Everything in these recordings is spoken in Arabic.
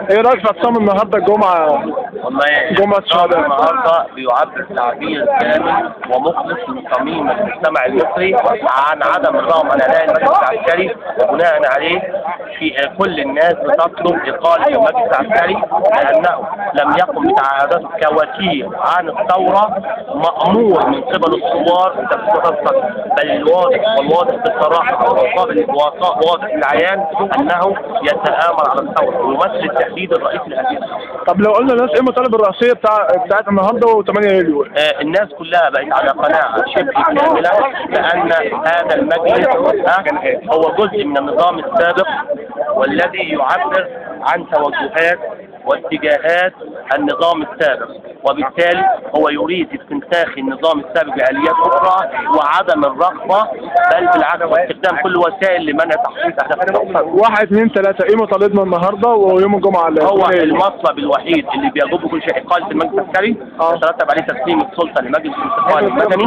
ايه رايك في اعتصام النهارده الجمعه؟ والله جمعه الشهداء النهارده بيعبر تعبير كامل ومخلص من صميم المجتمع المصري عن عدم الرغبه عن اداء المجلس العسكري، وبناء عليه في كل الناس بتطلب اقاله المجلس العسكري لانه لم يقم بتعهداته كوكيل عن الثوره مامور من قبل الثوار بتفصيل، بل الواضح بصراحه واضح للعيان انه يتآمر على الثوره ويمثل التهديد الرئيسي لهذه. طب لو قلنا الناس ايه المطالب الرئيسيه بتاعت النهارده و8 يوليو؟ الناس كلها بقت على قناعه شبه كامله بان هذا المجلس هو جزء من النظام السابق والذي يعبر عن توجهات واتجاهات النظام السابق، وبالتالي هو يريد استنساخ النظام السابق بآليات أخرى وعدم الرغبة بل بالعكس واستخدام كل وسائل لمنع تحقيق أهداف. 1 2 3 ايه مطالبنا النهارده ويوم الجمعه هو المطلب الوحيد اللي بيجب كل شيء إقالة المجلس العسكري يترتب عليه تسليم السلطة لمجلس الانتقال المدني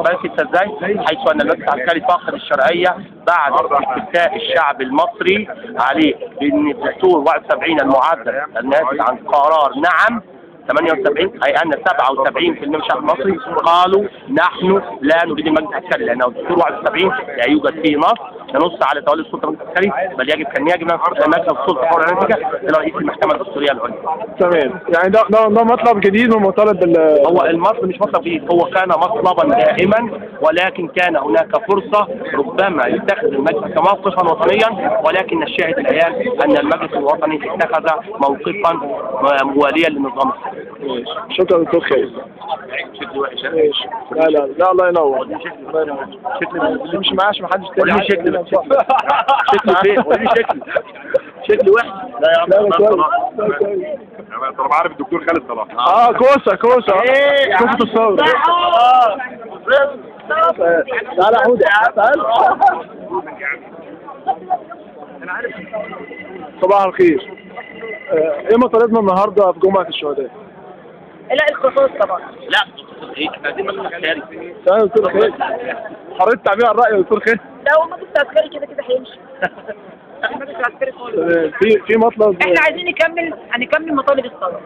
بس ازاي حيث أن المجلس العسكري فاقد الشرعية بعد استفتاء الشعب المصري عليه بأن الدستور 71 المعدل الناتج عن قرار نعم 78 أي أن 77% من الشعب المصري قالوا نحن لا نريد المجلس العسكري، لأنه الدستور 71 لا يوجد فيه نص على تولي السلطة المجلس العسكري، بل يجب كان يجب مجلس السلطة حر النتيجة إلى رئيس المحكمة الدستورية العليا. تمام، يعني ده مطلب جديد من مطالب هو المطلب مش مطلب جديد، هو كان مطلبا دائما ولكن كان هناك فرصة ربما يتخذ المجلس موقفا وطنيا، ولكن الشاهد الآن أن المجلس الوطني اتخذ موقفا مواليا للنظام السابق. شكرا دكتور خير. شكلي وحش. لا الله ينور. شكلي مش معاش محدش تاني. وريني شكلي فين؟ وريني شكلي وحش. لا يا عم انا طالما عارف الدكتور خالد صلاح. كوسه كوسه الثوره. تعالى يا حوده تعالى. صباح الخير. ايه مطالبنا النهارده في جمعه الشهداء؟ لا الخصوص طبعا. لا ايه احنا عايزين مجلس عسكري. يا دكتور خير. حرية تعبير عن الرأي يا دكتور خير. لا هو المجلس العسكري كده هيمشي. المجلس العسكري خالص. في مطلب احنا عايزين هنكمل مطالب الثوره.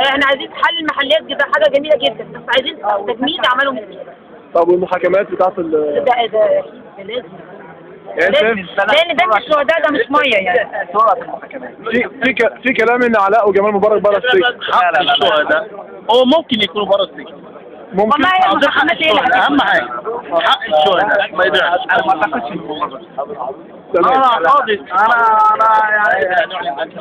احنا عايزين حل المحليات دي حاجه جميله جدا، بس عايزين تجميد اعمالهم كتير. طب والمحاكمات بتاعت ده لازم. لان دم الشهداء ده مش ميه يعني. في كلام ان علاء وجمال مبارك بره السجن. حق الشهداء هو ممكن يكونوا بره السجن. ممكن. اهم حاجه حق الشهداء ما يضيعش. انا ما اعتقدش انا فاضي انا يعني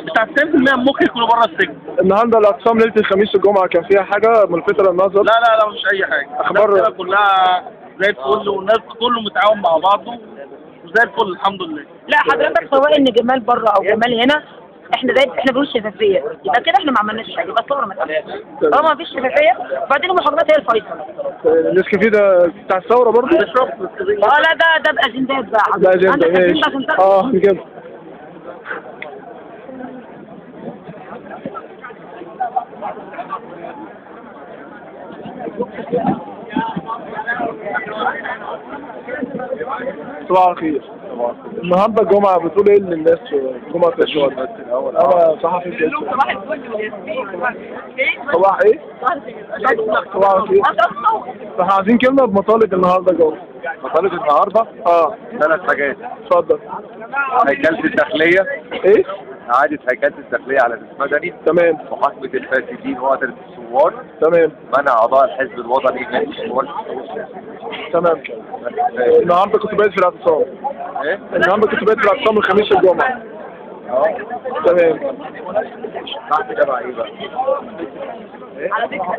بتاع 90% ممكن يكونوا بره السجن. النهارده الاعتصام ليله الخميس الجمعه كان فيها حاجه ملفتة للنظر؟ لا مش اي حاجه. اخبار كلها زي الفل والناس كله متعاون مع بعضه وزي الفل الحمد لله. لا حضرتك سواء ان جمال بره او جمال هنا احنا بنقول شفافيه، يبقى كده احنا ما عملناش حاجه، يبقى الثوره ما اتعملتش. طالما ما فيش شفافيه وبعدين المحاكمات هي الفيصل. النسكافيه ده بتاع الثوره برضه؟ لا ده باجندات بقى. ده اجنده ماشي. كده. صباح الخير. النهارده الجمعه بتقول ايه للناس جمعه الشهداء؟ انا صحفي جدا. صباح الفل. صباح ايه؟ صباح الخير. فاحنا عايزين كلمه بمطالب النهارده جوه. مطالب النهارده 3 حاجات. اتفضل. هيكلة الداخلية. ايه؟ إعادة هيكلة الداخلية على المدني. تمام. محاسبة الفاسدين وقتلة الثوار. تمام. منع أعضاء الحزب الوطني من الثوار. تمام كده. النهارده كنت بايت في الاعتصام. ايه؟ النهارده كنت بايت في الاعتصام الخميس الجمعة. تمام. بعد كده بقى ايه بقى؟ على فكرة